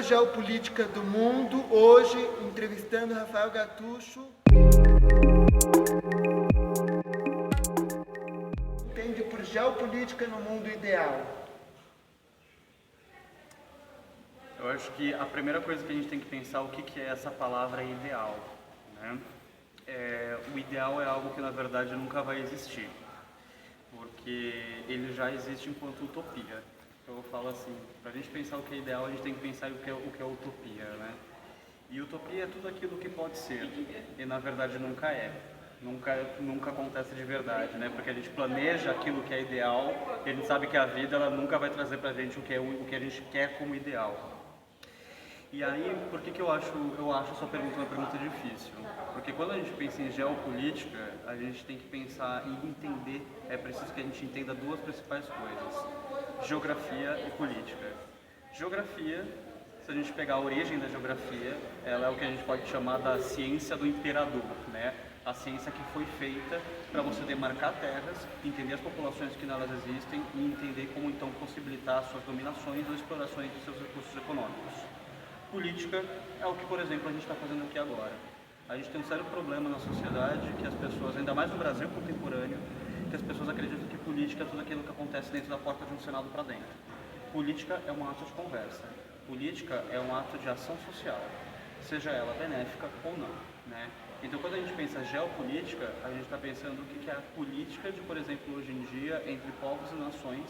Geopolítica do Mundo, hoje entrevistando Rafael Gattuso. Entende por geopolítica no mundo ideal? Eu acho que a primeira coisa que a gente tem que pensar é o que é essa palavra ideal, né? O ideal é algo que na verdade nunca vai existir, porque ele já existe enquanto utopia. Então eu falo assim, para a gente pensar o que é ideal, a gente tem que pensar o que é utopia, né? E utopia é tudo aquilo que pode ser, e na verdade nunca é. Nunca acontece de verdade, né? Porque a gente planeja aquilo que é ideal e a gente sabe que a vida ela nunca vai trazer pra gente o que a gente quer como ideal. E aí, por que eu acho a sua pergunta uma pergunta difícil? Porque quando a gente pensa em geopolítica, a gente tem que pensar em entender, é preciso que a gente entenda duas principais coisas: geografia e política. Geografia, se a gente pegar a origem da geografia, ela é o que a gente pode chamar da ciência do imperador, né? A ciência que foi feita para você demarcar terras, entender as populações que nelas existem e entender como então possibilitar suas dominações ou explorações de seus recursos econômicos. Política é o que, por exemplo, a gente está fazendo aqui agora. A gente tem um sério problema na sociedade que as pessoas, ainda mais no Brasil contemporâneo, que as pessoas acreditam que política é tudo aquilo que acontece dentro da porta de um Senado para dentro. Política é um ato de conversa. Política é um ato de ação social, seja ela benéfica ou não, né? Então, quando a gente pensa geopolítica, a gente está pensando o que é a política de, por exemplo, hoje em dia, entre povos e nações,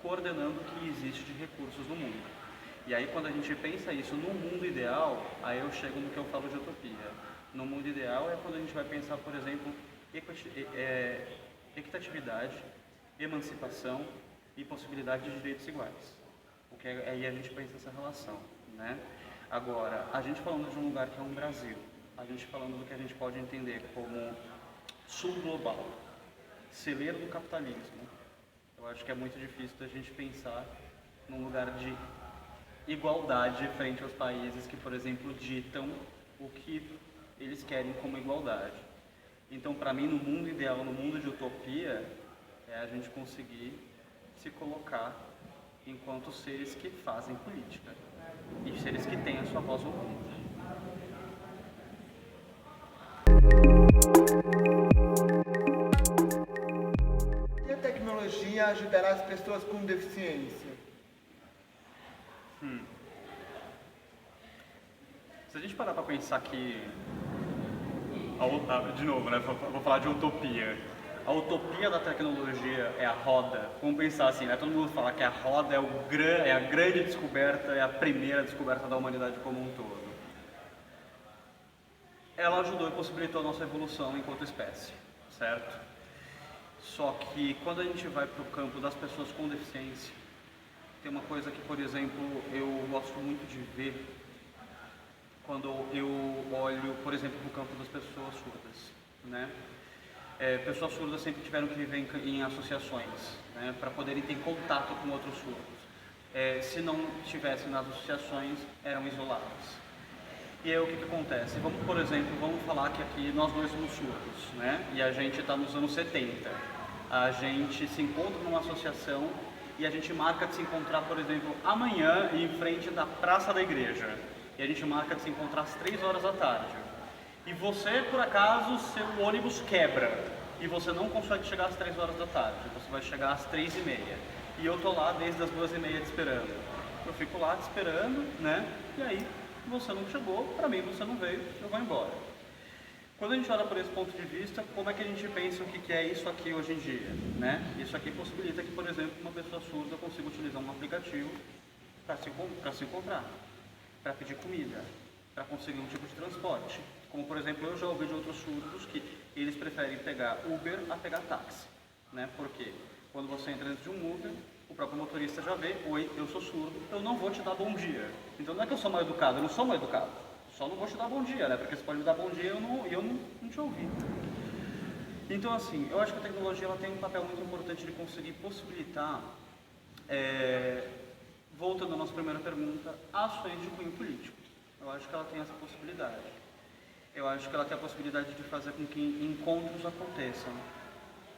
coordenando o que existe de recursos no mundo. E aí, quando a gente pensa isso no mundo ideal, aí eu chego no que eu falo de utopia. No mundo ideal é quando a gente vai pensar, por exemplo, equitatividade, emancipação e possibilidade de direitos iguais. Aí a gente pensa essa relação, né? Agora, a gente falando de um lugar que é um Brasil, a gente falando do que a gente pode entender como sul global, celeiro do capitalismo, eu acho que é muito difícil da gente pensar num lugar de igualdade frente aos países que, por exemplo, ditam o que eles querem como igualdade. Então, para mim, no mundo ideal, no mundo de utopia, é a gente conseguir se colocar enquanto seres que fazem política e seres que têm a sua voz ouvida. E a tecnologia ajudará as pessoas com deficiência? Se a gente parar para pensar que, de novo, né, vou falar de utopia. A utopia da tecnologia é a roda. Vamos pensar assim, né? Todo mundo fala que a roda é a grande descoberta, é a primeira descoberta da humanidade como um todo. Ela ajudou e possibilitou a nossa evolução enquanto espécie, certo? Só que quando a gente vai para o campo das pessoas com deficiência, tem uma coisa que, por exemplo, eu gosto muito de ver quando eu olho, por exemplo, para o campo das pessoas surdas, né? Pessoas surdas sempre tiveram que viver em associações, né, para poderem ter contato com outros surdos. Se não estivessem nas associações, eram isolados. E aí o que acontece? Vamos falar que aqui nós dois somos surdos, né? E a gente está nos anos 70. A gente se encontra numa associação e a gente marca de se encontrar, por exemplo, amanhã em frente da Praça da Igreja. E a gente marca de se encontrar às 3 horas da tarde. E você, por acaso, seu ônibus quebra e você não consegue chegar às 3 horas da tarde, você vai chegar às 3h30. E eu tô lá desde as 2h30 te esperando. Eu fico lá te esperando, né? E aí, você não chegou, pra mim você não veio, eu vou embora. Quando a gente olha por esse ponto de vista, como é que a gente pensa o que é isso aqui hoje em dia, né? Isso aqui possibilita que, por exemplo, uma pessoa surda consiga utilizar um aplicativo para se encontrar, para pedir comida, para conseguir um tipo de transporte. Como, por exemplo, eu já ouvi de outros surdos que eles preferem pegar Uber a pegar táxi, né? Porque quando você entra dentro de um Uber, o próprio motorista já vê: oi, eu sou surdo, eu não vou te dar bom dia. Então não é que eu sou mal educado, eu não sou mal educado, só não vou te dar bom dia, né? Porque você pode me dar bom dia e eu não te ouvi. Então, assim, eu acho que a tecnologia ela tem um papel muito importante de conseguir possibilitar, voltando à nossa primeira pergunta, ações de cunho político. Eu acho que ela tem essa possibilidade. Eu acho que ela tem a possibilidade de fazer com que encontros aconteçam.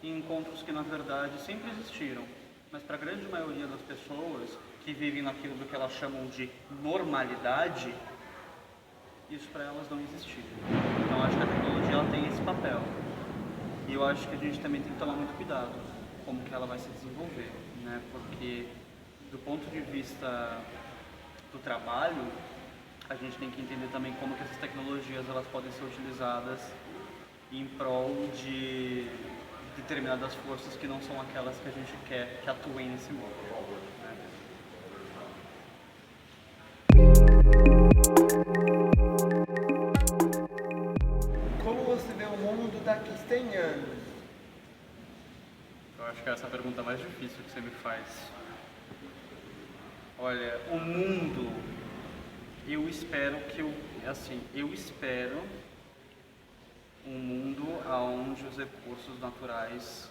Encontros que, na verdade, sempre existiram. Mas para a grande maioria das pessoas, que vivem naquilo do que elas chamam de normalidade, isso para elas não existe. Então acho que a tecnologia ela tem esse papel. E eu acho que a gente também tem que tomar muito cuidado como que ela vai se desenvolver, né? Porque do ponto de vista do trabalho, a gente tem que entender também como que essas tecnologias elas podem ser utilizadas em prol de determinadas forças que não são aquelas que a gente quer que atuem nesse mundo, né? Como você vê o mundo daqui 100 anos? Eu acho que essa é a pergunta mais difícil que você me faz. Olha, o mundo, eu espero um mundo onde os recursos naturais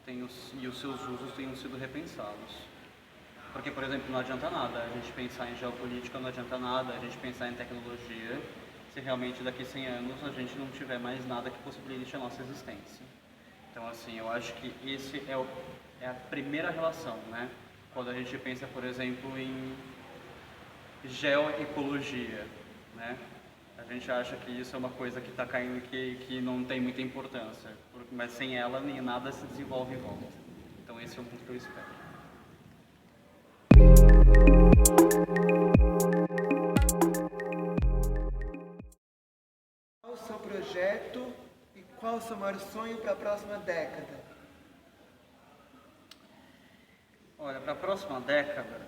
e os seus usos tenham sido repensados. Porque, por exemplo, não adianta nada a gente pensar em geopolítica, não adianta nada a gente pensar em tecnologia, se realmente daqui a 100 anos a gente não tiver mais nada que possibilite a nossa existência. Então, assim, eu acho que esse é a primeira relação, né? Quando a gente pensa, por exemplo, em geoecologia, né? A gente acha que isso é uma coisa que está caindo que não tem muita importância, mas sem ela nem nada se desenvolve em volta. Então esse é o mundo que eu espero. Qual o seu projeto e qual o seu maior sonho para a próxima década? Olha, para a próxima década,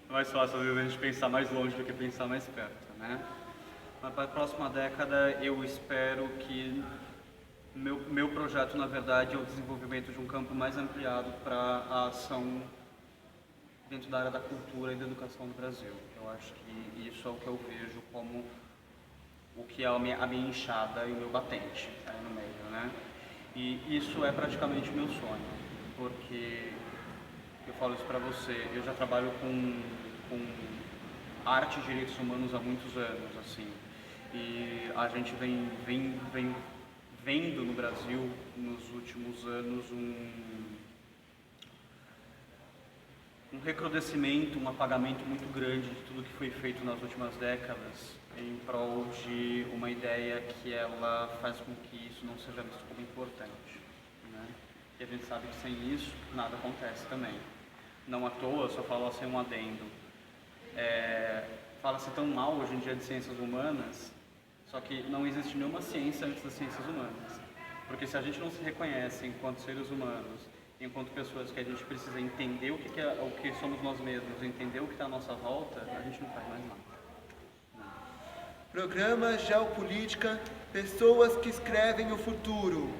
é mais fácil às vezes a gente pensar mais longe do que pensar mais perto, né? Mas para a próxima década eu espero que meu projeto, na verdade, é o desenvolvimento de um campo mais ampliado para a ação dentro da área da cultura e da educação no Brasil. Eu acho que isso é o que eu vejo como o que é a minha enxada e o meu batente aí no meio, né? E isso é praticamente o meu sonho, porque eu falo isso para você, eu já trabalho com arte e direitos humanos há muitos anos, assim, e a gente vem vendo no Brasil, nos últimos anos, um recrudescimento, um apagamento muito grande de tudo que foi feito nas últimas décadas em prol de uma ideia que ela faz com que isso não seja visto como importante, né? E a gente sabe que sem isso nada acontece também. Não à toa, só falo assim um adendo. Fala-se tão mal hoje em dia de ciências humanas, só que não existe nenhuma ciência antes das ciências humanas. Porque se a gente não se reconhece enquanto seres humanos, enquanto pessoas que a gente precisa entender o que somos nós mesmos, entender o que está à nossa volta, a gente não faz mais nada. Programa Geopolítica, pessoas que escrevem o futuro.